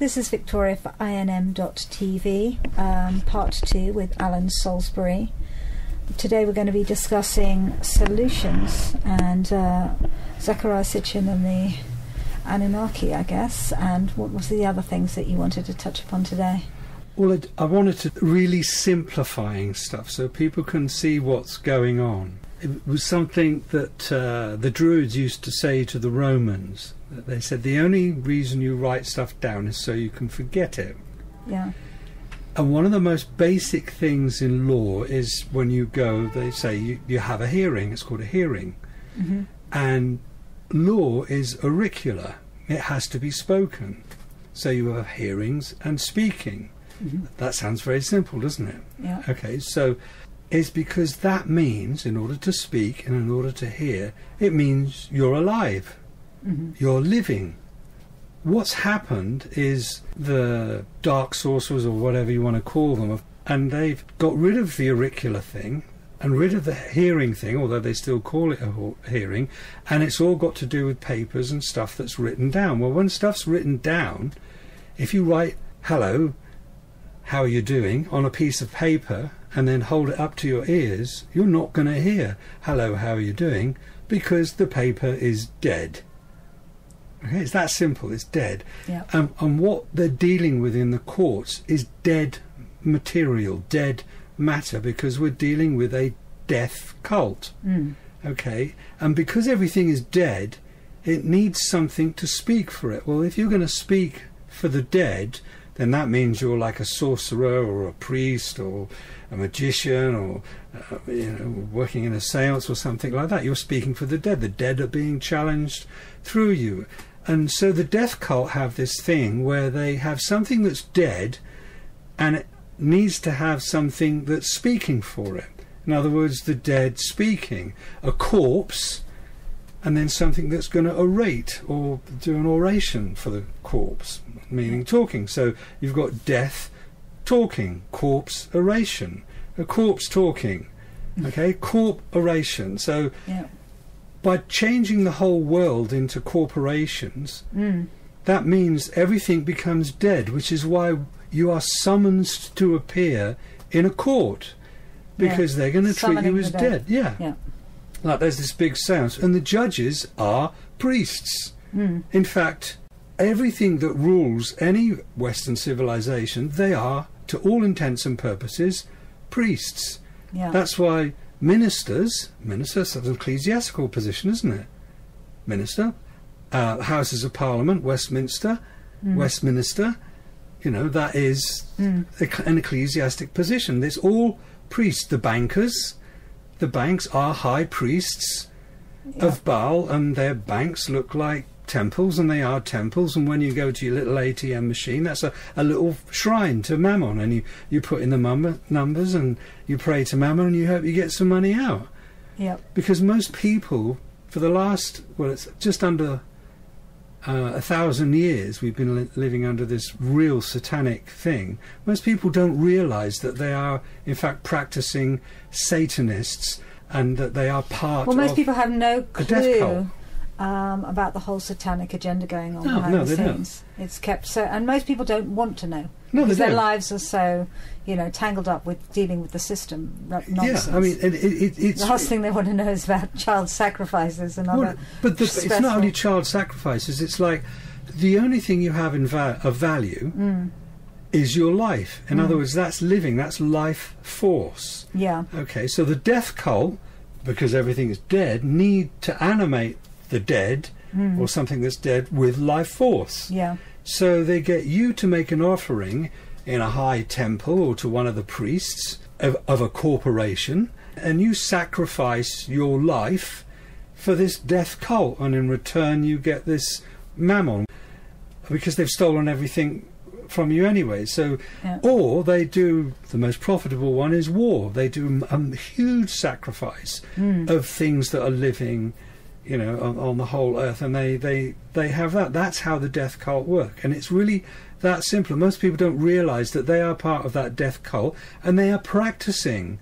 This is Victoria for INM.TV, part 2 with Alan Salisbury. Today we're going to be discussing solutions and Zecharia Sitchin and the Anunnaki, I guess, and what was the other things that you wanted to touch upon today? Well, I wanted to really simplifying stuff so people can see what's going on. It was something that the Druids used to say to the Romans. They said the only reason you write stuff down is so you can forget it. Yeah. And one of the most basic things in law is when you go, they say you have a hearing. It's called a hearing. Mm-hmm. And law is auricular. It has to be spoken. So you have hearings and speaking. Mm-hmm. That sounds very simple, doesn't it? Yeah. Okay, so it's because that means in order to speak and in order to hear, it means you're alive. Mm-hmm. You're living. What's happened is the dark sorcerers, or whatever you want to call them, and they've got rid of the auricular thing and rid of the hearing thing, although they still call it a hearing, and it's all got to do with papers and stuff that's written down. Well, when stuff's written down, if you write hello, how are you doing, on a piece of paper and then hold it up to your ears, you're not going to hear hello, how are you doing, because the paper is dead. Okay, it's that simple, it's dead. Yeah. And what they're dealing with in the courts is dead material, dead matter, because we're dealing with a death cult. Mm. Okay, and because everything is dead, it needs something to speak for it. Well, if you're going to speak for the dead, then that means you're like a sorcerer or a priest or a magician or working in a seance or something like that. You're speaking for the dead. The dead are being challenged through you. And so the death cult have this thing where they have something that's dead and it needs to have something that's speaking for it. In other words, the dead speaking. A corpse, and then something that's going to orate or do an oration for the corpse, meaning talking. So you've got death talking, corpse oration, a corpse talking, okay, corp oration. So yeah. By changing the whole world into corporations, that means everything becomes dead, which is why you are summoned to appear in a court, because they're going to treat you as dead. Yeah. Like there's this big seance, and the judges are priests. In fact, everything that rules any Western civilization, they are, to all intents and purposes, priests. Yeah. That's why ministers, that's an ecclesiastical position, isn't it? Minister, Houses of Parliament, Westminster, Westminster, that is an ecclesiastic position. It's all priests. The bankers, the banks are high priests of Baal, and their banks look like temples, and they are temples. And when you go to your little ATM machine, that's a little shrine to Mammon, and you put in the numbers and you pray to Mammon and you hope you get some money out. Because most people, for the last, it's just under 1,000 years we've been living under this real satanic thing. Most people don't realise that they are in fact practicing Satanists, and that they are part of most people have no a death cult. About the whole satanic agenda going on behind the scenes. It's kept so, and most people don't want to know, because their lives are so, tangled up with dealing with the system nonsense. Yeah, I mean, it's the last thing they want to know is about child sacrifices and other. But it's not only child sacrifices. It's like the only thing you have of value is your life. In other words, that's living. That's life force. Yeah. Okay. So the death cult, because everything is dead, need to animate the dead or something that's dead with life force. Yeah. So they get you to make an offering in a high temple or to one of the priests of a corporation, and you sacrifice your life for this death cult, and in return you get this mammon, because they've stolen everything from you anyway. So or they do, the most profitable one is war. They do a huge sacrifice of things that are living on the whole earth, and they have that. That's how the death cult work, and it's really that simple. Most people don't realise that they are part of that death cult, and they are practicing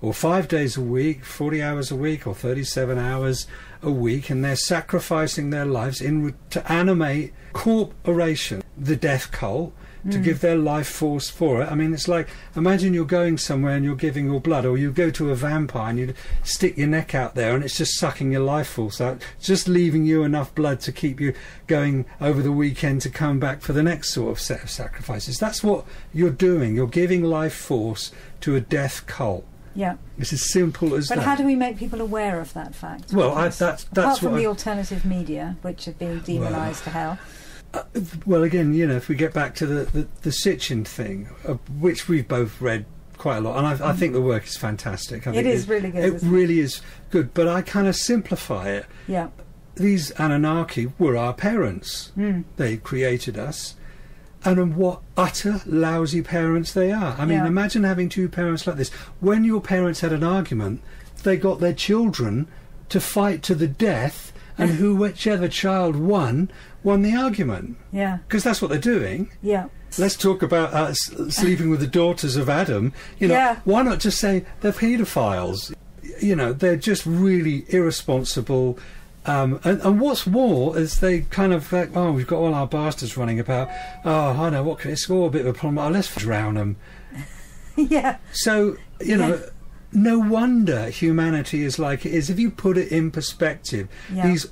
or 5 days a week, 40 hours a week, or 37 hours a week, and they're sacrificing their lives to animate corporation, the death cult, to give their life force for it. I mean, it's like, imagine you're going somewhere and you're giving your blood, or you go to a vampire and you stick your neck out there and it's just sucking your life force out, just leaving you enough blood to keep you going over the weekend to come back for the next sort of set of sacrifices. That's what you're doing. You're giving life force to a death cult. Yeah. It's as simple as that. But how do we make people aware of that fact? Well, that's apart from the alternative media, which have been demonised to hell. Well, again, you know, if we get back to the Sitchin thing, which we've both read quite a lot, and I think the work is fantastic. I think it is really good. It really is good, but I kind of simplify it. Yeah. These Anunnaki were our parents. They created us. And what utter lousy parents they are. I mean, imagine having two parents like this. When your parents had an argument, they got their children to fight to the death, and whichever child won the argument. Yeah. Because that's what they're doing. Yeah. Let's talk about sleeping with the daughters of Adam. You know, why not just say they're paedophiles? You know, they're just really irresponsible. And what's more is they kind of like, oh, we've got all our bastards running about. Oh, I know, what can it's all a bit of a problem. Oh, let's drown them. Yeah. So, you know, no wonder humanity is like it is. If you put it in perspective,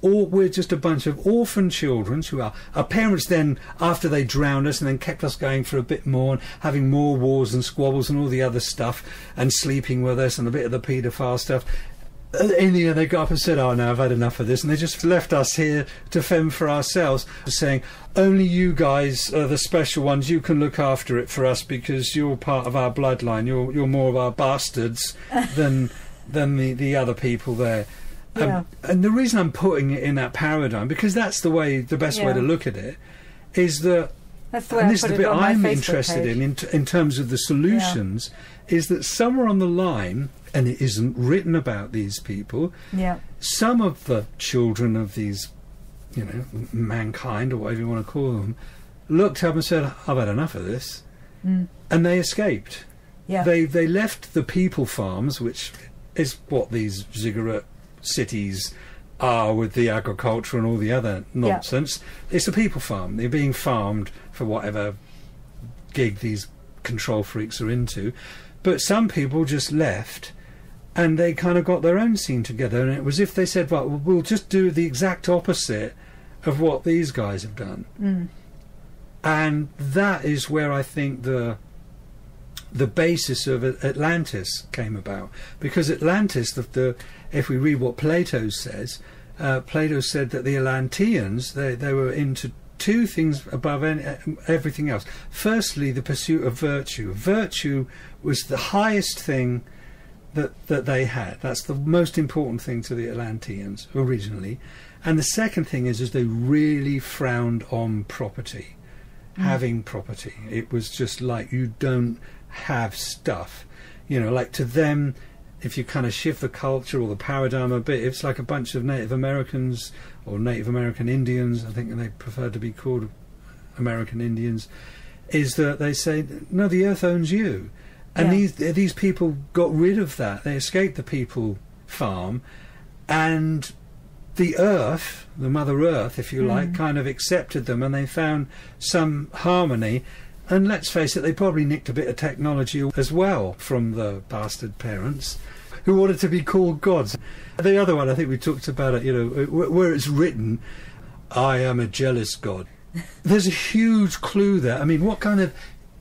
we're just a bunch of orphan children who our parents then, after they drowned us and then kept us going for a bit more and having more wars and squabbles and all the other stuff and sleeping with us and a bit of the paedophile stuff. In the end, they got up and said, oh no, I've had enough of this, and they just left us here to fend for ourselves, saying only you guys are the special ones, you can look after it for us because you're part of our bloodline, you're more of our bastards than the other people there. And the reason I'm putting it in that paradigm, because that's the best way to look at it, is that, and this is the bit I'm interested in terms of the solutions, is that somewhere on the line, and it isn't written about these people, some of the children of these, you know, mankind, or whatever you want to call them, looked up and said, I've had enough of this, and they escaped. They left the people farms, which is what these ziggurat cities are with the agriculture and all the other nonsense. It's a people farm. They're being farmed for whatever gig these control freaks are into. But some people just left, and they kind of got their own scene together, and it was if they said, well, we'll just do the exact opposite of what these guys have done. And that is where I think the basis of Atlantis came about, because Atlantis, if we read what Plato says, Plato said that the Atlanteans, they were into two things above everything else. Firstly, the pursuit of virtue. Virtue was the highest thing that they had. That's the most important thing to the Atlanteans originally. And the second thing is they really frowned on property, having property. It was just like, you don't have stuff, you know, like to them, if you kind of shift the culture or the paradigm a bit, it's like a bunch of Native Americans or Native American Indians, I think they prefer to be called American Indians, is that they say, no, the earth owns you. And these people got rid of that. They escaped the people farm, and the earth, the Mother Earth, if you like, kind of accepted them, and they found some harmony. And let's face it, they probably nicked a bit of technology as well from the bastard parents who wanted to be called gods. The other one, I think we talked about it, you know, where it's written, I am a jealous god. There's a huge clue there. I mean, what kind of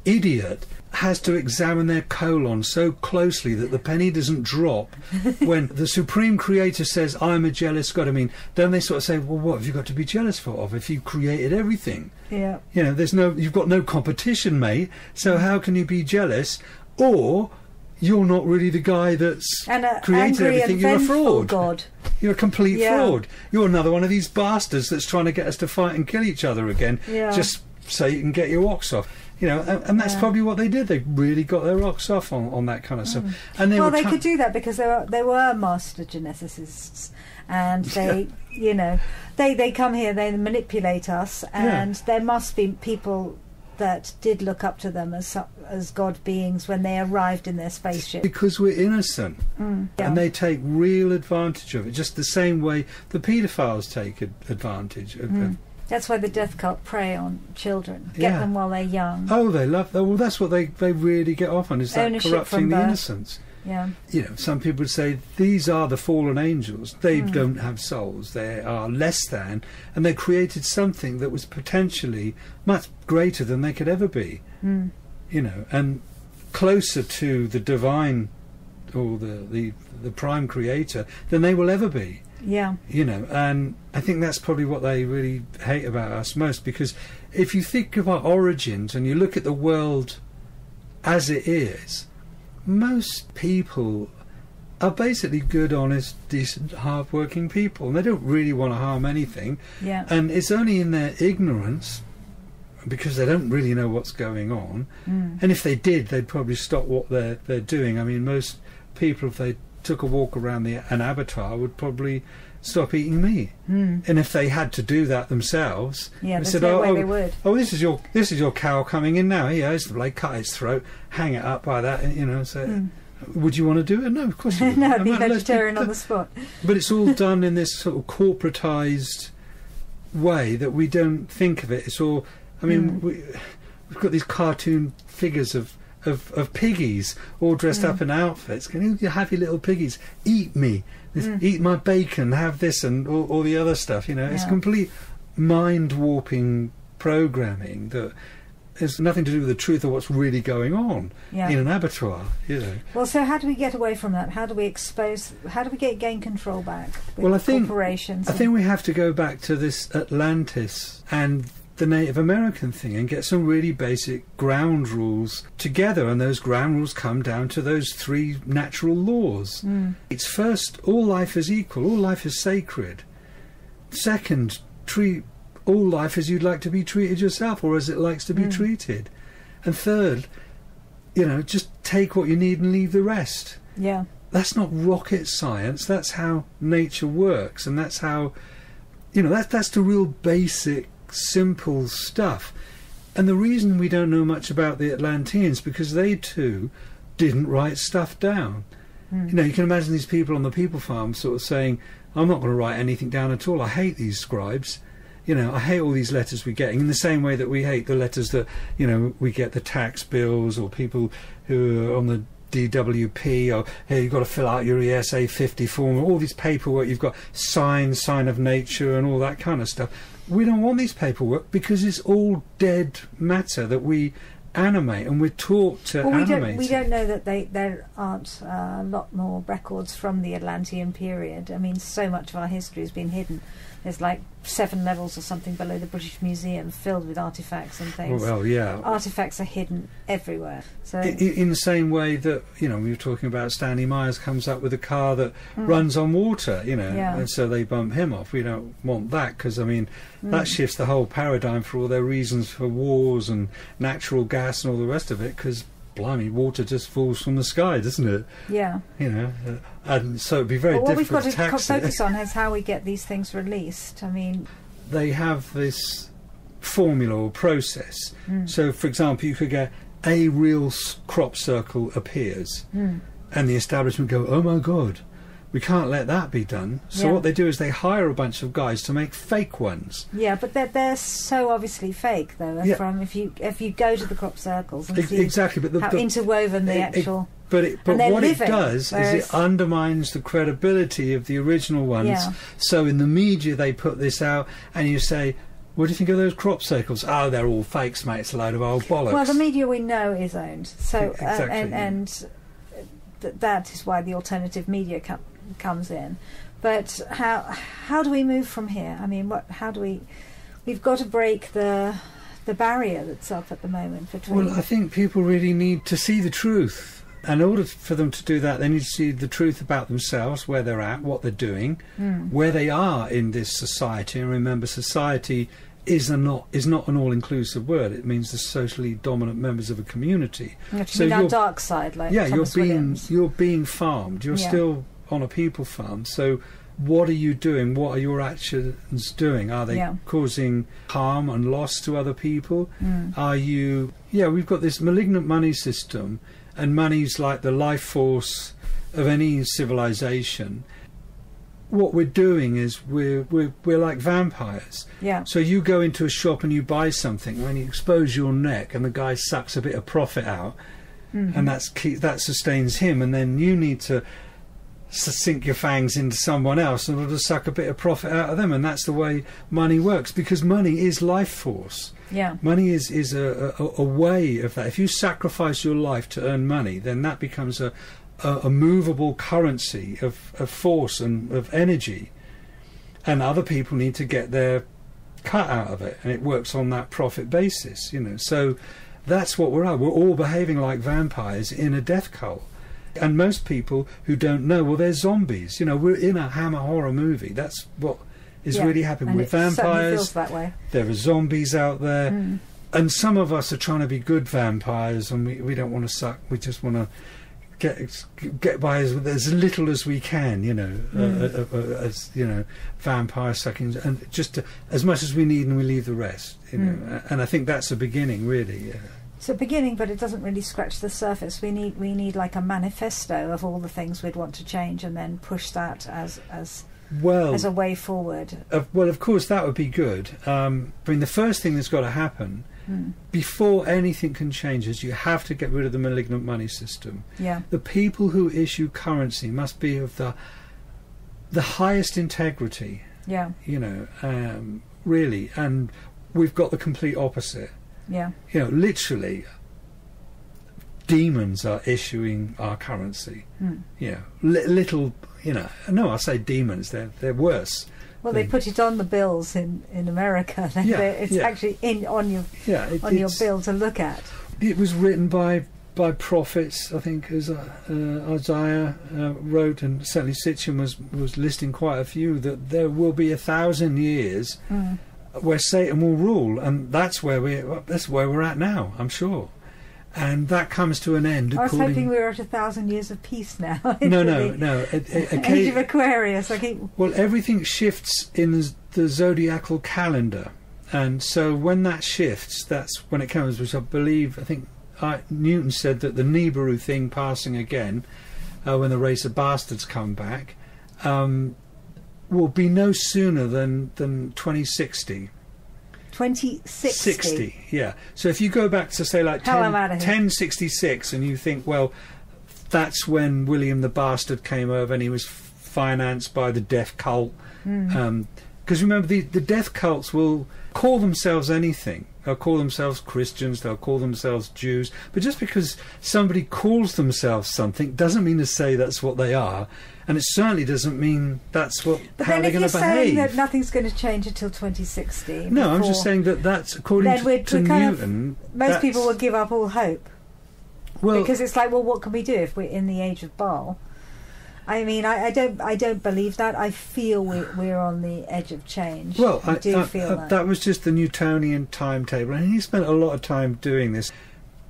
idiot has to examine their colon so closely that the penny doesn't drop when the Supreme Creator says, I'm a jealous God? I mean, don't they sort of say, well, what have you got to be jealous of if you created everything? Yeah. You know, you've got no competition, mate, so how can you be jealous? Or you're not really the guy that's created everything. You're a fraud. God. You're a complete fraud. You're another one of these bastards that's trying to get us to fight and kill each other again, just so you can get your rocks off. You know, and that's probably what they did. They really got their rocks off on that kind of stuff. And they could do that because they were master geneticists, and they, you know, they come here, they manipulate us, and there must be people that did look up to them as god beings when they arrived in their spaceship. Because we're innocent, and they take real advantage of it, just the same way the paedophiles take advantage of That's why the death cult prey on children, get them while they're young. Oh, they love that. Well, that's what they really get off on, is that Ownership corrupting the innocence. Yeah. You know, some people would say these are the fallen angels. They don't have souls. They are less than, and they created something that was potentially much greater than they could ever be. You know, and closer to the divine or the prime creator than they will ever be. Yeah. You know, and I think that's probably what they really hate about us most, because if you think of our origins and you look at the world as it is, most people are basically good, honest, decent, hard-working people, and they don't really want to harm anything. Yeah. And it's only in their ignorance, because they don't really know what's going on, and if they did, they'd probably stop what they're doing. I mean, most people, if they took a walk around an abattoir, would probably stop eating meat. And if they had to do that themselves, yeah, they there's said, no way they would. Oh, this is your cow coming in now. Here's the blade, cut its throat, hang it up by that, and, you know. So, would you want to do it? No, of course you wouldn't. No, be vegetarian on the spot. But it's all done in this sort of corporatised way that we don't think of it. It's all. I mean, we've got these cartoon figures of piggies all dressed up in outfits. Can you have your little piggies? Eat me. Eat my bacon. Have this and all the other stuff. You know, it's complete mind warping programming that has nothing to do with the truth of what's really going on in an abattoir. You know. Well, so how do we get away from that? How do we gain control back? With I think corporations. I think we have to go back to this Atlantis and the Native American thing and get some really basic ground rules together, and those ground rules come down to those 3 natural laws. It's first, all life is equal, all life is sacred. Second, treat all life as you'd like to be treated yourself, or as it likes to be treated. And third, you know, just take what you need and leave the rest. Yeah. That's not rocket science, that's how nature works, and that's how, you know, that's the real basic simple stuff. And the reason we don't know much about the Atlanteans, because they too didn't write stuff down. You know, you can imagine these people on the people farm sort of saying, I'm not going to write anything down at all, I hate these scribes, you know, I hate all these letters we're getting, in the same way that we hate the letters that, you know, we get, the tax bills, or people who are on the DWP, or hey, you've got to fill out your ESA 50 form, all this paperwork you've got, sign of nature and all that kind of stuff. We don't want these paperwork, because it's all dead matter that we animate, and we're taught to animate. We don't know that there aren't a lot more records from the Atlantean period. I mean, so much of our history has been hidden. There's like 7 levels or something below the British Museum filled with artefacts and things. Well, yeah. Artefacts are hidden everywhere. So in the same way that, you know, we were talking about Stanley Myers comes up with a car that runs on water, you know, and so they bump him off. We don't want that, because, I mean, that shifts the whole paradigm for all their reasons for wars and natural gas and all the rest of it, because, blimey, water just falls from the sky, doesn't it? Yeah. You know, and so it'd be very difficult to tax it. What we've got to focus on is how we get these things released. I mean, they have this formula or process. So, for example, you could get a real crop circle appears, and the establishment go, oh my God, we can't let that be done. So what they do is they hire a bunch of guys to make fake ones. Yeah, but they're so obviously fake, though. From if you go to the crop circles and see exactly, but how interwoven the actual. But what it does is it undermines the credibility of the original ones. Yeah. So in the media they put this out, and you say, what do you think of those crop circles? Oh, they're all fakes, mate. It's a load of old bollocks. Well, the media we know is owned. So exactly. That is why the alternative media comes in. But how do we move from here? I mean, we've got to break the barrier that's up at the moment between. Well, I think people really need to see the truth. And in order for them to do that, they need to see the truth about themselves, where they're at, what they're doing, where they are in this society. And remember, society is not an all-inclusive word. It means the socially dominant members of a community. So you're dark side, like Thomas Williams. You're being farmed. You're still on a people farm. So what are you doing? What are your actions doing? Are they causing harm and loss to other people? Are you... we've got this malignant money system, and money's like the life force of any civilization. What we're doing is we're like vampires. So you go into a shop and you buy something, and you expose your neck, and the guy sucks a bit of profit out, and that sustains him, and then you need to sink your fangs into someone else in order to suck a bit of profit out of them. And that's the way money works, because money is life force. Money is a way of that. If you sacrifice your life to earn money, then that becomes a movable currency of force and of energy, and other people need to get their cut out of it, and it works on that profit basis, so that's what we're all behaving like vampires in a death cult. And most people who don't know, well, they're zombies. We're in a Hammer horror movie. That's what is really happening with vampires. Feels that way. There are zombies out there, and some of us are trying to be good vampires, and we don't want to suck. We just want to get by as little as we can, as vampire sucking, and just as much as we need, and we leave the rest. And I think that's a beginning, really. It's a beginning, but it doesn't really scratch the surface. We need like a manifesto of all the things we'd want to change, and then push that as a way forward. Of course, that would be good. I mean, the first thing that's got to happen before anything can change is you have to get rid of the malignant money system. The people who issue currency must be of the highest integrity. Really, and we've got the complete opposite. Literally, demons are issuing our currency. Little, no, I say demons. They're worse. Well, they put it on the bills in America. It's actually on your bill to look at. It was written by prophets, I think, as Isaiah wrote, and certainly Sitchin was listing quite a few, that there will be 1,000 years where Satan will rule, and that's where we're at now, I'm sure. And that comes to an end. I was hoping we were at 1,000 years of peace now. No. Age of Aquarius. Well, everything shifts in the zodiacal calendar, and so when that shifts, that's when it comes. Which I think Newton said that the Nibiru thing passing again, when the race of bastards come back, will be no sooner than 2060. 2060. So if you go back to say like 1066, and you think, well, that's when William the Bastard came over, and he was financed by the death cult. Because remember, the death cults will call themselves anything. They'll call themselves Christians, they'll call themselves Jews, but just because somebody calls themselves something doesn't mean to say that's what they are, and it certainly doesn't mean that's how they're going to behave. But then if you're saying that nothing's going to change until 2060... No, I'm just saying that's according to Newton... Most people will give up all hope. Because it's like, well, what can we do if we're in the age of Baal? I mean, I don't believe that. I feel we're on the edge of change. Well, I do feel that. That was just the Newtonian timetable, and he spent a lot of time doing this.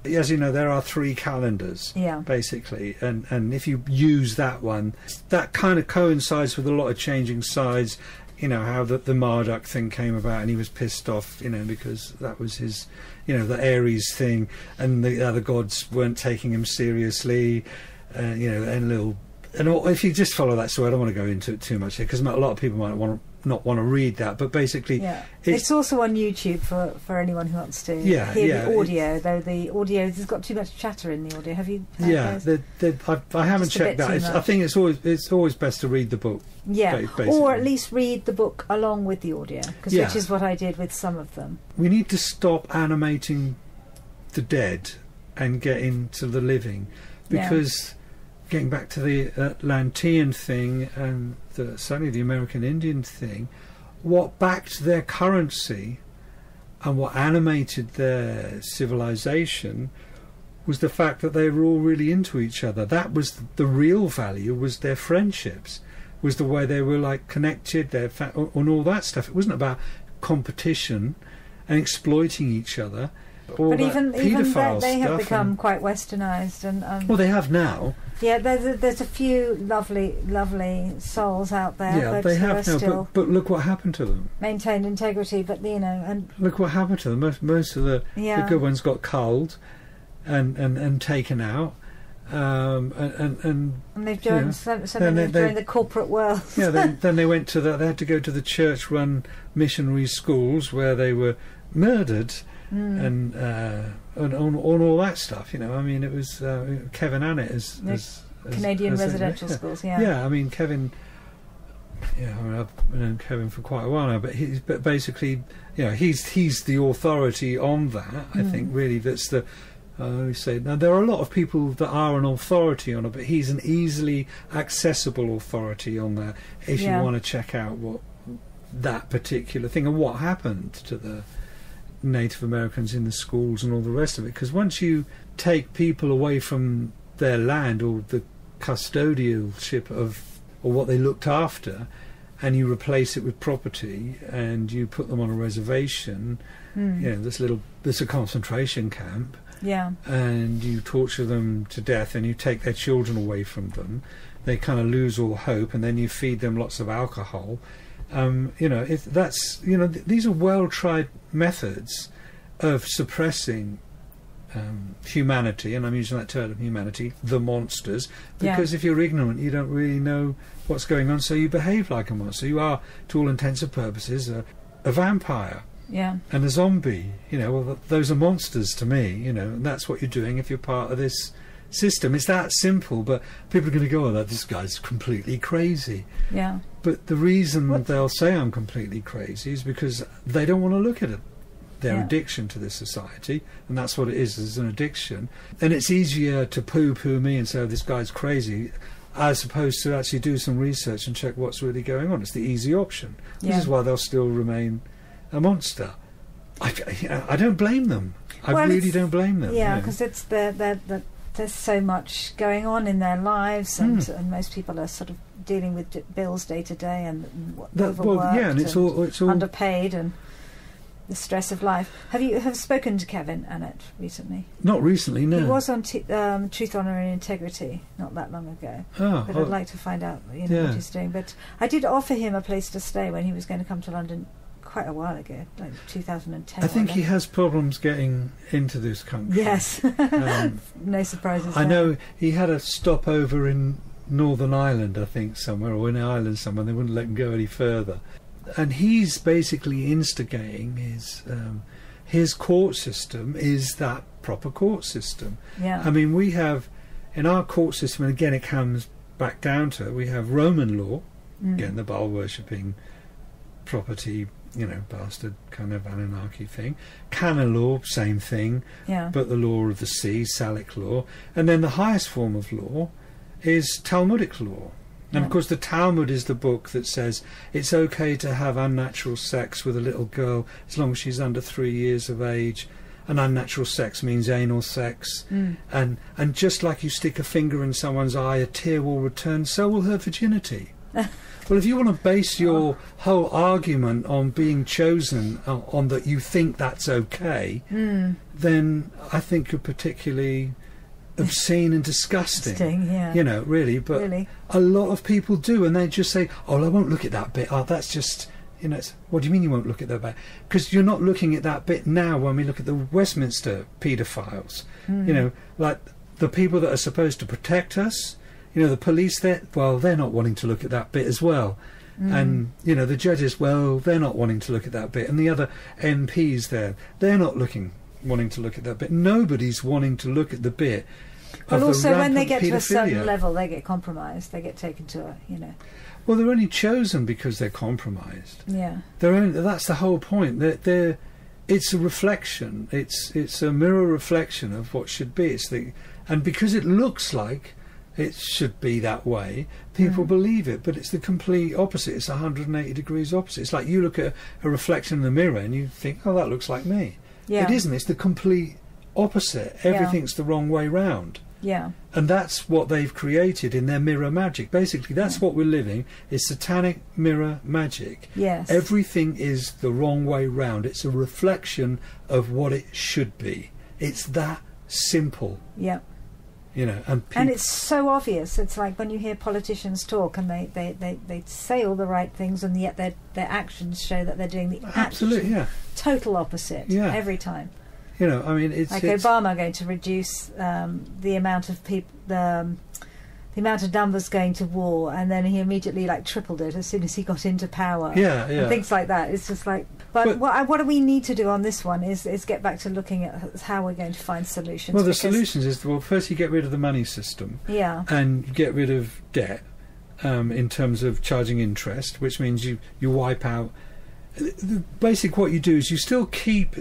As you know, there are 3 calendars, basically, and if you use that one, that kind of coincides with a lot of changing sides. How the Marduk thing came about, and he was pissed off, because that was his, the Aries thing, and the other gods weren't taking him seriously, and if you just follow that story, I don't want to go into it too much here, because a lot of people might not want to read that, but basically... It's also on YouTube for anyone who wants to hear the audio, though the audio has got too much chatter in the audio. Have you heard those? I haven't checked that. I think it's always best to read the book. Or at least read the book along with the audio, which is what I did with some of them. We need to stop animating the dead and get into the living, because... Getting back to the Atlantean thing and certainly the American Indian thing, what backed their currency and what animated their civilization was the fact that they were all really into each other. That was the real value, was their friendships, was the way they were connected, and all that stuff. It wasn't about competition and exploiting each other. all But that even paedophile they have stuff become quite westernised, and well, they have now. yeah, there's a few lovely souls out there, Yeah, but they who are have now. still But look what happened to them. maintained integrity. But and Look what happened to them. Most of the good ones got culled and taken out. And they've joined they've joined the corporate world. Yeah, then they went to they had to go to the church-run missionary schools where they were murdered and on all that stuff. I mean, it was Kevin Annett as Canadian residential schools. Yeah, I mean Kevin. Yeah, I mean, I've known Kevin for quite a while now, but basically, he's the authority on that. I think really that's the. We say now there are a lot of people that are an authority on it, but he's an easily accessible authority on that. If you want to check out what that particular thing and what happened to the Native Americans in the schools and all the rest of it, because once you take people away from their land or the custodialship of or what they looked after, and you replace it with property and you put them on a reservation, there's a concentration camp. Yeah. And you torture them to death and you take their children away from them. They kind of lose all hope, and then you feed them lots of alcohol. These are well-tried methods of suppressing humanity, and I'm using that term, humanity, the monsters, because if you're ignorant, you don't really know what's going on, so you behave like a monster. You are, to all intents and purposes, a vampire. Yeah. And a zombie, those are monsters to me, and that's what you're doing if you're part of this system. It's that simple, but people are going to go, this guy's completely crazy. Yeah. But the reason they'll say I'm completely crazy is because they don't want to look at it. Their addiction to this society, and that's what it is an addiction. And it's easier to poo-poo me and say, this guy's crazy, as opposed to actually do some research and check what's really going on. It's the easy option. This is why they'll still remain a monster. I don't blame them. I really don't blame them. Yeah, because it's there's so much going on in their lives, and most people are sort of dealing with bills day to day and overworked, and it's all underpaid, and the stress of life. Have you spoken to Kevin Annett recently? Not recently, no. He was on Truth, Honour and Integrity not that long ago. But I'd like to find out what he's doing. But I did offer him a place to stay when he was going to come to London quite a while ago, like 2010. I think he has problems getting into this country. Yes. No surprises I there. know he had a stopover in Northern Ireland, I think, somewhere, or in Ireland somewhere. They wouldn't let him go any further. And he's basically instigating his court system is that proper court system. Yeah. I mean, we have, in our court system, and again it comes back down to it, we have Roman law, again the Baal worshipping, property, bastard kind of Anunnaki thing. Canon law, same thing, but the law of the sea, Salic law. And then the highest form of law is Talmudic law. And of course the Talmud is the book that says it's okay to have unnatural sex with a little girl as long as she's under 3 years of age. And unnatural sex means anal sex. And just like you stick a finger in someone's eye, a tear will return, so will her virginity. Well, if you want to base your whole argument on being chosen on that you think that's okay, then I think you're particularly obscene and disgusting. Really. But a lot of people do, and they just say, I won't look at that bit. That's just, what do you mean you won't look at that bit? Because you're not looking at that bit now when we look at the Westminster paedophiles. Like the people that are supposed to protect us, the police, they're not wanting to look at that bit as well. And, the judges, they're not wanting to look at that bit. And the other MPs they're not wanting to look at that bit. Nobody's wanting to look at the bit. But also when they get paedophilia. to a certain level, they get compromised. They get taken to Well, they're only chosen because they're compromised. Yeah. That's the whole point. It's a reflection. It's a mirror reflection of what should be. And because it looks like it should be that way, people believe it, but it's the complete opposite. It's 180 degrees opposite. It's like you look at a reflection in the mirror and you think, that looks like me. It isn't. It's the complete opposite. Everything's the wrong way round. Yeah. And that's what they've created in their mirror magic. Basically, that's what we're living, is satanic mirror magic. Yes. Everything is the wrong way round. It's a reflection of what it should be. It's that simple. Yeah. You know, and it's so obvious. It's like when you hear politicians talk and they say all the right things, and yet their actions show that they're doing the absolutely total opposite every time. You know, I mean, it's Obama going to reduce the amount of people, the amount of numbers going to war, and then he immediately tripled it as soon as he got into power. And things like that. It's just like, but what do we need to do on this one is get back to looking at how we're going to find solutions. Well, the solutions is, first you get rid of the money system, and you get rid of debt in terms of charging interest, which means you wipe out. The basic what you do is you still keep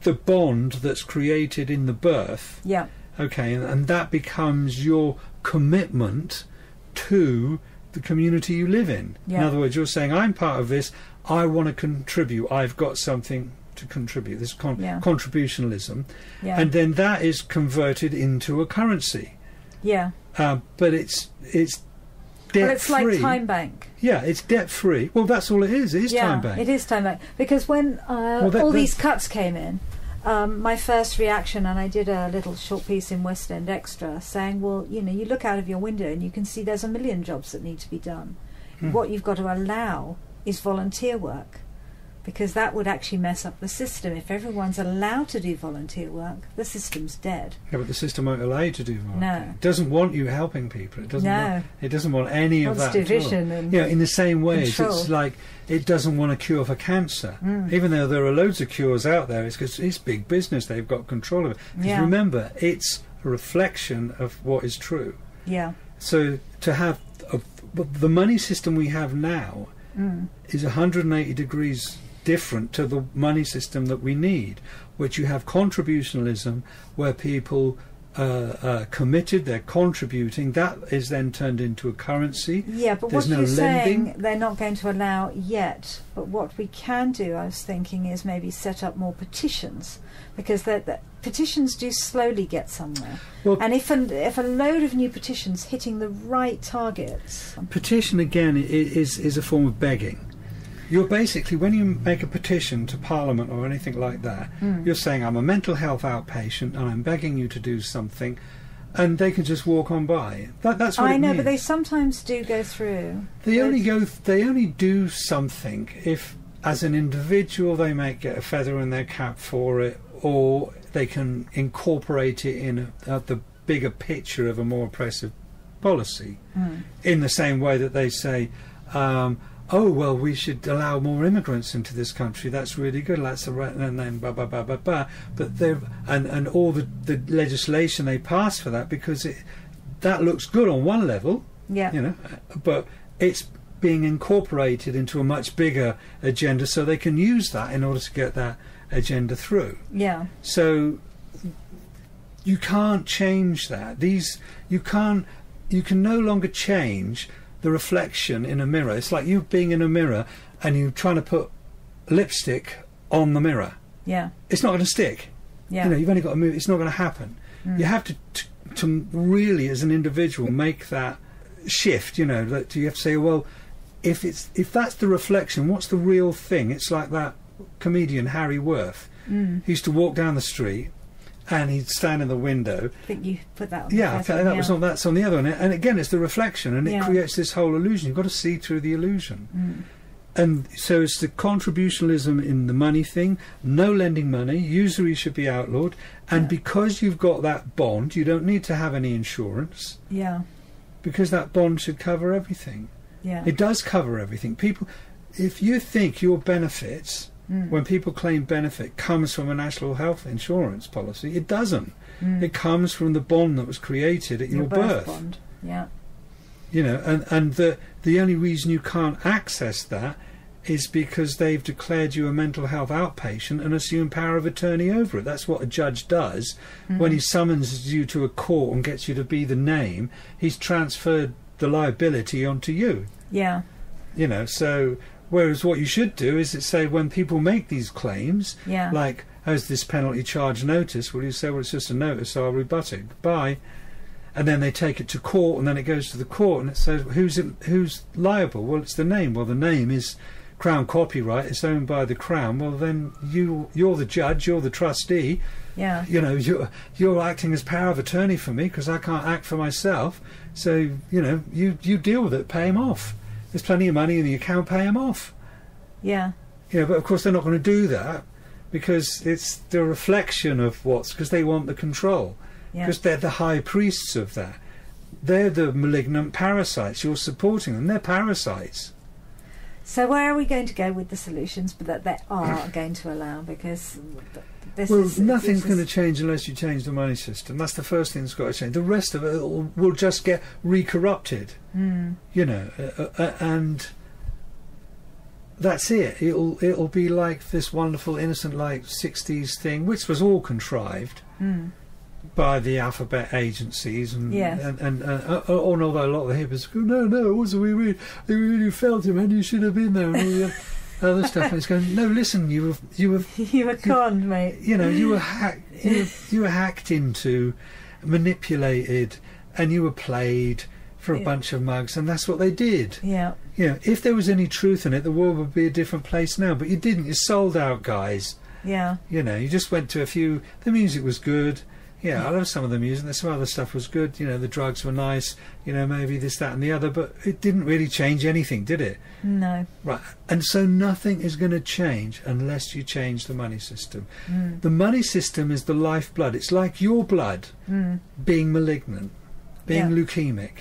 the bond that's created in the birth. Yeah. Okay, and that becomes your commitment to the community you live in. In other words, you're saying, I'm part of this, I want to contribute, I've got something to contribute, this contributionalism. And then that is converted into a currency. But it's debt-free. Well, it's like Time Bank. Yeah, it's debt-free. Well, that's all it is. It is Time Bank. It is Time Bank. Because when all these cuts came in, my first reaction, and I did a little short piece in West End Extra saying, well, you know, you look out of your window and you can see there's a million jobs that need to be done. What you've got to allow is volunteer work, because that would actually mess up the system. If everyone's allowed to do volunteer work, the system's dead. Yeah, but the system won't allow you to do volunteer. No. It doesn't want you helping people. It doesn't want any of that division at all. And in the same way, control. it's like it doesn't want a cure for cancer. Even though there are loads of cures out there, it's because it's big business. They've got control of it. Because remember, it's a reflection of what is true. Yeah. So to have the money system we have now is 180 degrees different to the money system that we need, which you have contributionalism, where people are committed, they're contributing, that is then turned into a currency. Yeah, but there's what no you're lending. saying they're not going to allow yet, but what we can do, I was thinking, is maybe set up more petitions, because the petitions do slowly get somewhere. Well, and if a load of new petitions hitting the right targets... Petition, again, is a form of begging. You're basically, when you make a petition to Parliament or anything like that, you're saying, I'm a mental health outpatient and I'm begging you to do something, and they can just walk on by. That's what I know, means. but they sometimes do go through. They only do something if, as an individual, they might get a feather in their cap for it, or they can incorporate it in the bigger picture of a more oppressive policy. In the same way that they say, oh, well, we should allow more immigrants into this country. That's really good. That's the right, and then blah blah blah blah blah. But and all the legislation they pass for that, because that looks good on one level, you know, but it's being incorporated into a much bigger agenda, so they can use that in order to get that agenda through. Yeah. So you can't change that. You can no longer change the reflection in a mirror. It's like you being in a mirror and you trying to put lipstick on the mirror. Yeah. It's not going to stick. Yeah. You know, you've only got to move. It's not going to happen. You have to really, as an individual, make that shift. You know, that you have to say, well, if that's the reflection, what's the real thing? It's like that comedian Harry Worth. He used to walk down the street, and he'd stand in the window. I think you put that on the that's on the other one. And again, it's the reflection, and it creates this whole illusion. You've got to see through the illusion. And so it's the contributionalism in the money thing, no lending money, usury should be outlawed, and because you've got that bond, you don't need to have any insurance. Yeah. Because that bond should cover everything. Yeah. It does cover everything. People, if you think your benefits... when people claim benefit comes from a national health insurance policy, it doesn't. It comes from the bond that was created at your birth. Bond. Yeah. You know, and the only reason you can't access that is because they've declared you a mental health outpatient and assume power of attorney over it. That's what a judge does. When he summons you to a court and gets you to be the name, he's transferred the liability onto you. Yeah. You know, so... Whereas what you should do is say, when people make these claims, like, as this penalty charge notice, well, you say, well, it's just a notice, so I'll rebut it. Goodbye. and then they take it to court, and then it goes to the court, and it says who's liable? Well, it's the name. Well, the name is Crown copyright. It's owned by the Crown. Well, then you're the judge. You're the trustee. Yeah. You know, you're acting as power of attorney for me because I can't act for myself. So you deal with it. Pay him off. There's plenty of money in the account. Pay him off. Yeah. But of course they're not going to do that because it's the reflection of because they want the control. Because they're the high priests of that. They're the malignant parasites. You're supporting them. They're parasites. So where are we going to go with the solutions that they are going to allow? Because nothing's going to change unless you change the money system. That's the first thing that's got to change. The rest of it will just get re-corrupted. And that's it. It'll be like this wonderful, innocent, like 60s thing, which was all contrived by the alphabet agencies, and although a lot of the hippies go, no, it wasn't. We really felt him, and you should have been there, and all the other stuff. And it's going, no, listen, you were conned, mate. You were hacked into, manipulated, and you were played for a bunch of mugs, and that's what they did. If there was any truth in it, the world would be a different place now, but you didn't. You sold out, guys. You just went to a few. The music was good. I love some of the music. Some other stuff was good. The drugs were nice. Maybe this, that and the other, but it didn't really change anything, did it? No. Right. And so nothing is going to change unless you change the money system. The money system is the lifeblood. It's like your blood being malignant, being leukemic.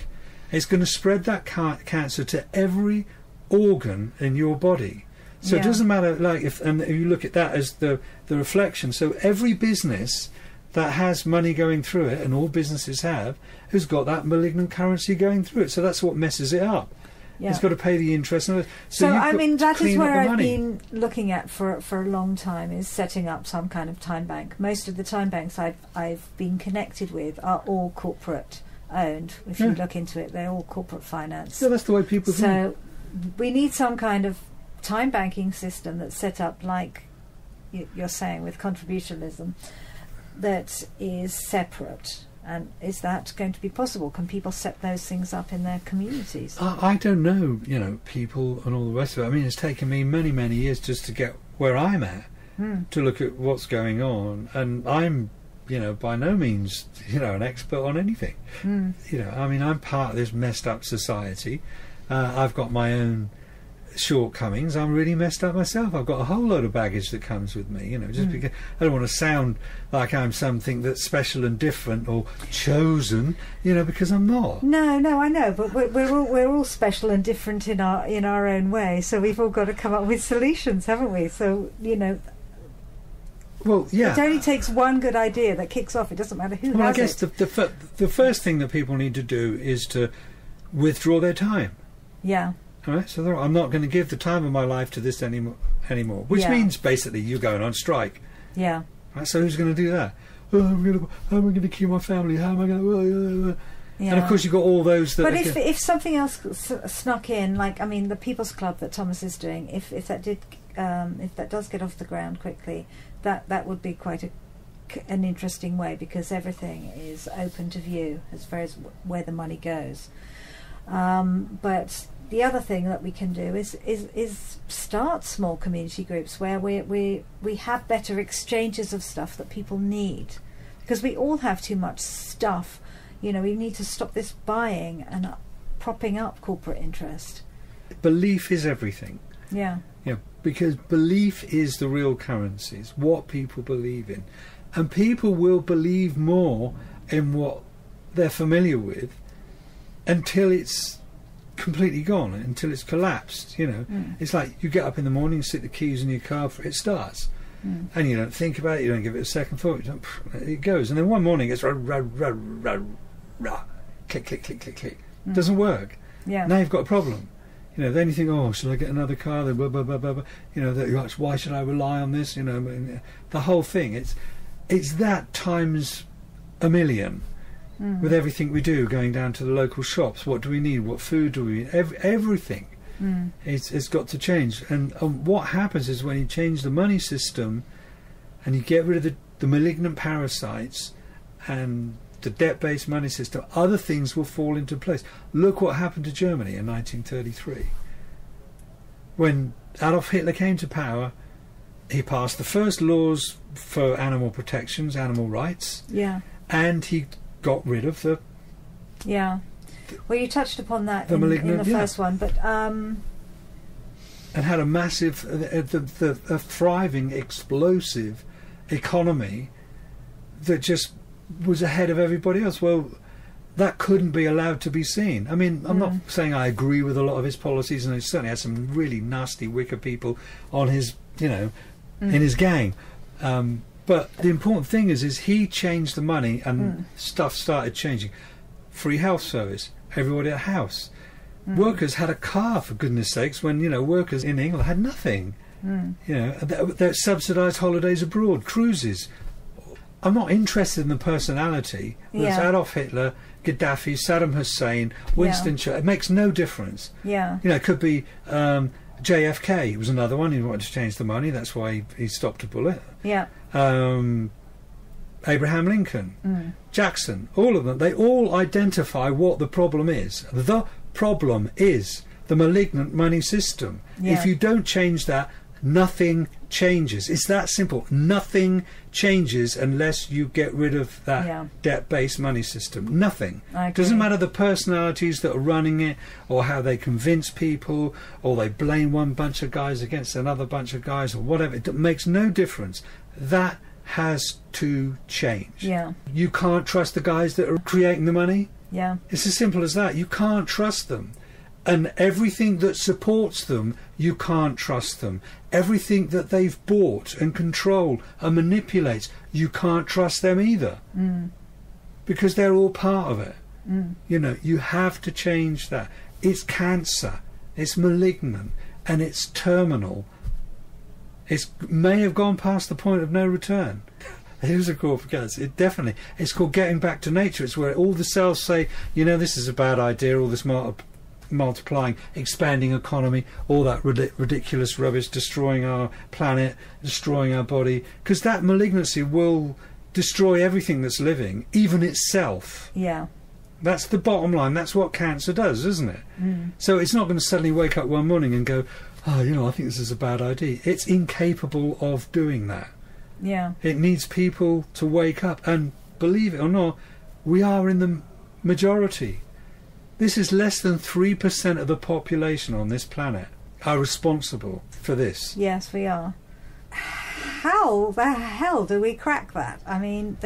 It's going to spread that cancer to every organ in your body. So it doesn't matter, like, if you look at that as the reflection. So every business that has money going through it, and all businesses have, has got that malignant currency going through it. So that's what messes it up. It's got to pay the interest. So I mean, that is where I've been looking at for a long time, is setting up some kind of time bank. Most of the time banks I've been connected with are all corporate owned. If you look into it, they're all corporate finance. Yeah, that's the way people think. So we need some kind of time banking system that's set up like you're saying with contributionism, that is separate. And is that going to be possible? Can people set those things up in their communities? I don't know, people and all the rest of it. I mean, it's taken me many, many years just to get where I'm at, to look at what's going on. And I'm, by no means, an expert on anything. I mean, I'm part of this messed up society. I've got my own shortcomings. I'm really messed up myself. I've got a whole load of baggage that comes with me, just because I don't want to sound like I'm something that's special and different or chosen, because I'm not. No, I know, but we're all special and different in our own way. So we've all got to come up with solutions, haven't we? So well, yeah. It only takes one good idea that kicks off. It doesn't matter who has it. Well, I guess the first thing that people need to do is to withdraw their time. Yeah. Right, so I'm not going to give the time of my life to this anymore, which means basically you're going on strike. Yeah. Right, so who's going to do that? How am I going to keep my family? How am I going to... And of course you've got all those that... But if something else snuck in, like, I mean, the People's Club that Thomas is doing, if that does get off the ground quickly, that would be quite an interesting way, because everything is open to view as far as where the money goes. But the other thing that we can do is start small community groups where we have better exchanges of stuff that people need, because we all have too much stuff. We need to stop this buying and propping up corporate interest. Belief is everything. Yeah. Because belief is the real currency. It's what people believe in, and people will believe more in what they're familiar with until it's completely gone, until it's collapsed. It's like you get up in the morning, stick the keys in your car, it starts, and you don't think about it, you don't give it a second thought, it goes, and then one morning it's click, click, click, click, click. Doesn't work. Now you've got a problem. Then you think, oh, should I get another car? Then blah, blah, blah, blah, blah. Why should I rely on this? The whole thing. It's that times a million. With everything we do, going down to the local shops, what do we need? What food do we need? Everything. It's got to change. And what happens is when you change the money system and you get rid of the malignant parasites and the debt-based money system, other things will fall into place. Look what happened to Germany in 1933. When Adolf Hitler came to power, he passed the first laws for animal protections, animal rights, and he got rid of the... Yeah. Well, you touched upon that in the first one, but... and had a massive, a thriving, explosive economy that just was ahead of everybody else. Well, that couldn't be allowed to be seen. I mean, I'm not saying I agree with a lot of his policies, and he certainly has some really nasty, wicked people on his, in his gang. But the important thing is he changed the money, and stuff started changing. Free health service, everybody had a house. Workers had a car, for goodness sakes, when, workers in England had nothing. They subsidised holidays abroad, cruises. I'm not interested in the personality. There's Adolf Hitler, Gaddafi, Saddam Hussein, Winston Churchill. It makes no difference. It could be JFK. He was another one. He wanted to change the money. That's why he stopped a bullet. Abraham Lincoln, Jackson, all of them. They all identify what the problem is. The problem is the malignant money system. If you don't change that, nothing changes. It's that simple. Nothing changes unless you get rid of that debt-based money system. Nothing. Doesn't matter the personalities that are running it, or how they convince people, or they blame one bunch of guys against another bunch of guys, or whatever. It makes no difference. That has to change. You can't trust the guys that are creating the money. It's as simple as that. You can't trust them. And everything that supports them, you can't trust them. Everything that they've bought and control and manipulates, you can't trust them either. Because they're all part of it. You have to change that. It's cancer. It's malignant. And it's terminal. It may have gone past the point of no return. It is a call for cancer. It definitely. It's called getting back to nature. It's where all the cells say, this is a bad idea, all this multiplying, expanding economy, all that ridiculous rubbish, destroying our planet, destroying our body, because that malignancy will destroy everything that's living, even itself. That's the bottom line. That's what cancer does, isn't it? So it's not going to suddenly wake up one morning and go, I think this is a bad idea. It's incapable of doing that. It needs people to wake up, and believe it or not, we are in the majority. This is less than 3% of the population on this planet are responsible for this. Yes, we are. How the hell do we crack that? I mean,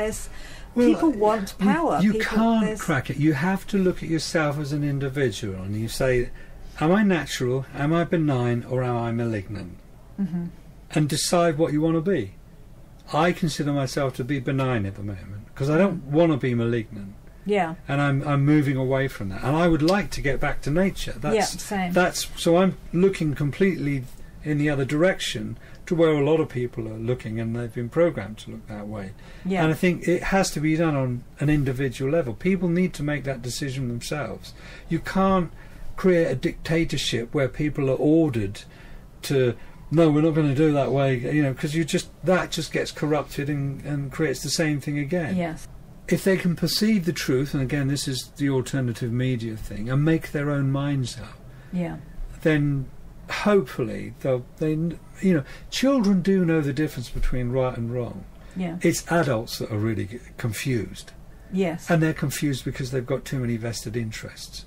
people want power. You can't crack it. You have to look at yourself as an individual, and you say, am I natural, am I benign, or am I malignant? And decide what you want to be. I consider myself to be benign at the moment, because I don't want to be malignant. And I'm moving away from that, and I would like to get back to nature. Same. So I'm looking completely in the other direction to where a lot of people are looking, and they've been programmed to look that way. And I think it has to be done on an individual level. People need to make that decision themselves. You can't create a dictatorship where people are ordered to, no, we're not going to do that way, because that just gets corrupted and creates the same thing again. If they can perceive the truth, and again, this is the alternative media thing, and make their own minds up, then hopefully children do know the difference between right and wrong. It's adults that are really confused. And they're confused because they've got too many vested interests.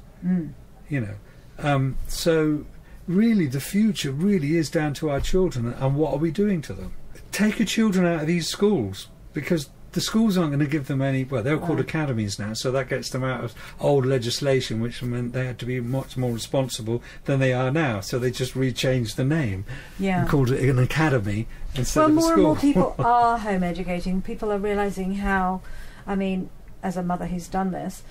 So really the future really is down to our children, and what are we doing to them? Take your children out of these schools, because the schools aren't going to give them any, they're called academies now, so that gets them out of old legislation, which meant they had to be much more responsible than they are now, so they just rechanged the name and called it an academy instead of a school. More and more people are home educating. People are realising how, as a mother who's done this,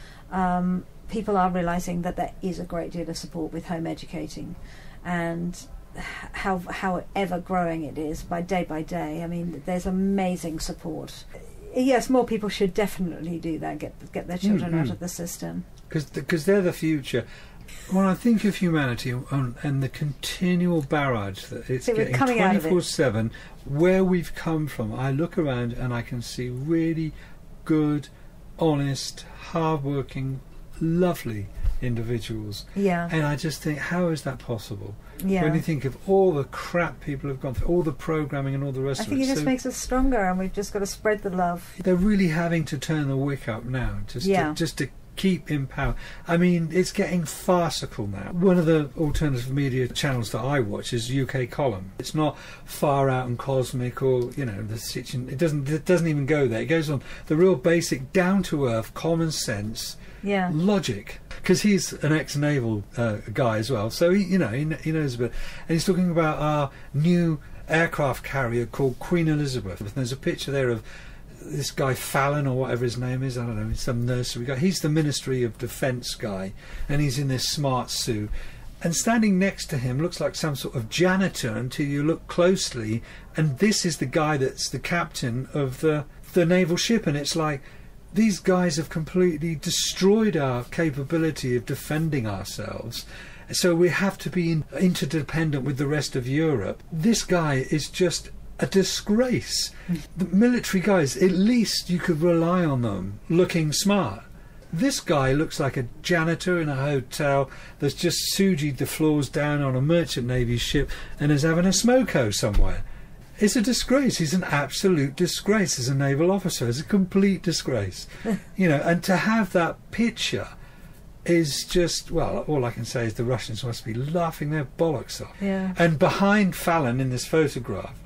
people are realising that there is a great deal of support with home educating, and how ever growing it is by day. There's amazing support. Yes, more people should definitely do that. Get their children out of the system, because they're the future. When I think of humanity and the continual barrage that it's getting 24/7, where we've come from, I look around and I can see really good, honest, hard-working, lovely individuals. Yeah. And I just think, how is that possible? Yeah. When you think of all the crap people have gone through, all the programming and all the rest I of it. think it just makes us stronger, and we've just got to spread the love. They're really having to turn the wick up now, just to keep in power. I mean, it's getting farcical now. One of the alternative media channels that I watch is UK Column. It's not far out and cosmic, or the situation. It doesn't even go there. It goes on the real basic, down to earth, common sense. Yeah. Logic, because he's an ex-naval guy as well, so he knows a bit. And he's talking about our new aircraft carrier called Queen Elizabeth. And there's a picture there of this guy Fallon, or whatever his name is. I don't know. He's some nursery guy. He's the Ministry of Defence guy, and he's in this smart suit. And standing next to him looks like some sort of janitor until you look closely. And this is the guy that's the captain of the naval ship, and it's like, these guys have completely destroyed our capability of defending ourselves, so we have to be interdependent with the rest of Europe. This guy is just a disgrace. The military guys, at least you could rely on them looking smart. This guy looks like a janitor in a hotel that's just sujied the floors down on a merchant navy ship and is having a smoko somewhere. It's a disgrace. He's an absolute disgrace as a naval officer. It's a complete disgrace. And to have that picture is just, well, all I can say is the Russians must be laughing their bollocks off. Yeah. And behind Fallon in this photograph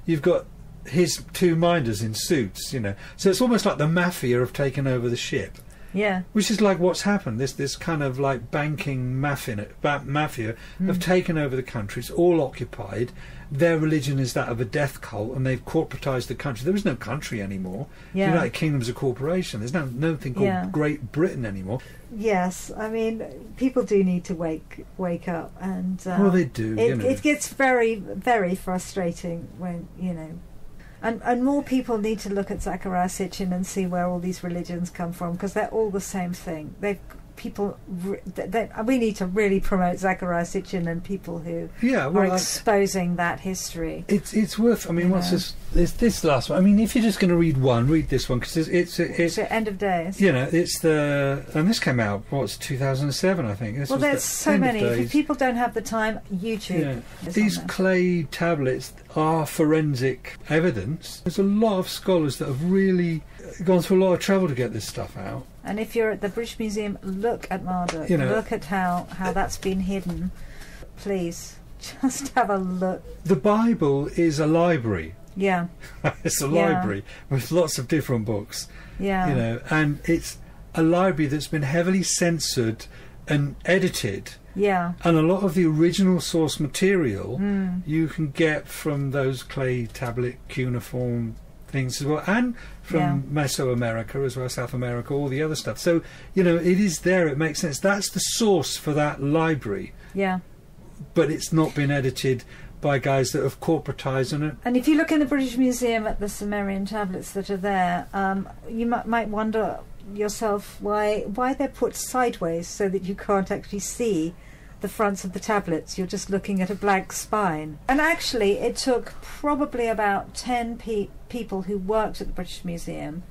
you've got his two minders in suits, So it's almost like the mafia have taken over the ship. Yeah. Which is like what's happened. This kind of like banking mafia have taken over the country. It's all occupied. Their religion is that of a death cult, and they've corporatized the country. There is no country anymore. Yeah. The United Kingdom's a corporation. There's nothing called Great Britain anymore. Yes, I mean, people do need to wake up, and well, they do. It gets very, very frustrating when And more people need to look at Zachariah Sitchin and see where all these religions come from, because they're all the same thing. We need to really promote Zachariah Sitchin and people who are exposing that history. It's worth. I mean, what's this? This last one. I mean, if you're just going to read this one, because it's the End of Days. It's and this came out 2007, I think. There's so many. If people don't have the time, YouTube. Yeah. These clay tablets are forensic evidence. There's a lot of scholars that have really gone through a lot of trouble to get this stuff out. And if you're at the British Museum, look at Marduk. Look at how that's been hidden. Please, just have a look. The Bible is a library. Yeah. It's a library with lots of different books. Yeah. And it's a library that's been heavily censored and edited. Yeah. And a lot of the original source material you can get from those clay tablet cuneiform things as well, and from Mesoamerica as well, South America, all the other stuff. So, it is there, it makes sense. That's the source for that library. Yeah. But it's not been edited by guys that have corporatized on it. And if you look in the British Museum at the Sumerian tablets that are there, you might wonder yourself why they're put sideways so that you can't actually see the fronts of the tablets. You're just looking at a blank spine. And actually it took probably about 10 people who worked at the British Museum,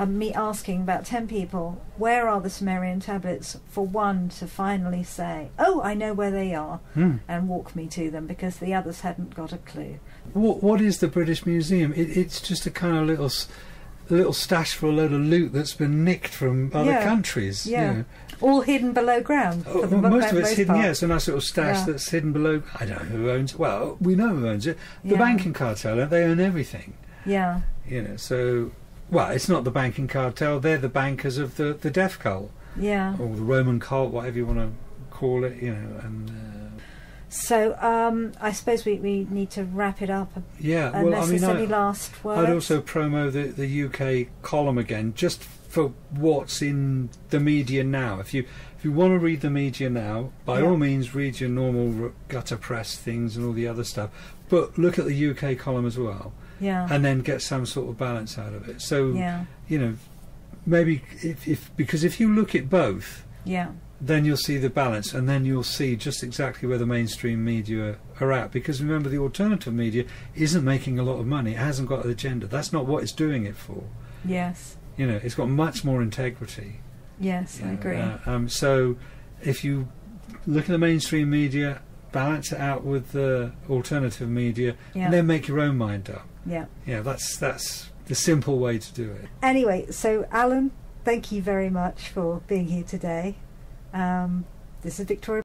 me asking about 10 people, where are the Sumerian tablets, for one to finally say, oh, I know where they are, and walk me to them, because the others hadn't got a clue. What is the British Museum? It's just a kind of little stash for a load of loot that's been nicked from other countries. Yeah. All hidden below ground. Most of it's hidden, it's a nice little stash that's hidden below. I don't know who owns it. Well, we know who owns it. The banking cartel, they own everything. Yeah. So, well, it's not the banking cartel, they're the bankers of the death cult. Yeah. Or the Roman cult, whatever you want to call it, and... So, I suppose we need to wrap it up. Yeah, unless there's any last words. I'd also promo the UK column again, just for what's in the media now. If you want to read the media now, by all means read your normal gutter press things and all the other stuff, but look at the UK column as well. Yeah. And then get some sort of balance out of it. So, maybe because if you look at both, then you'll see the balance, and then you'll see just exactly where the mainstream media are at. Because remember, the alternative media isn't making a lot of money. It hasn't got an agenda. That's not what it's doing it for. Yes. You know, it's got much more integrity. Yes, I agree. So if you look at the mainstream media, balance it out with the alternative media, and then make your own mind up. Yeah, that's the simple way to do it. Anyway, so Alan, thank you very much for being here today. This is Victoria.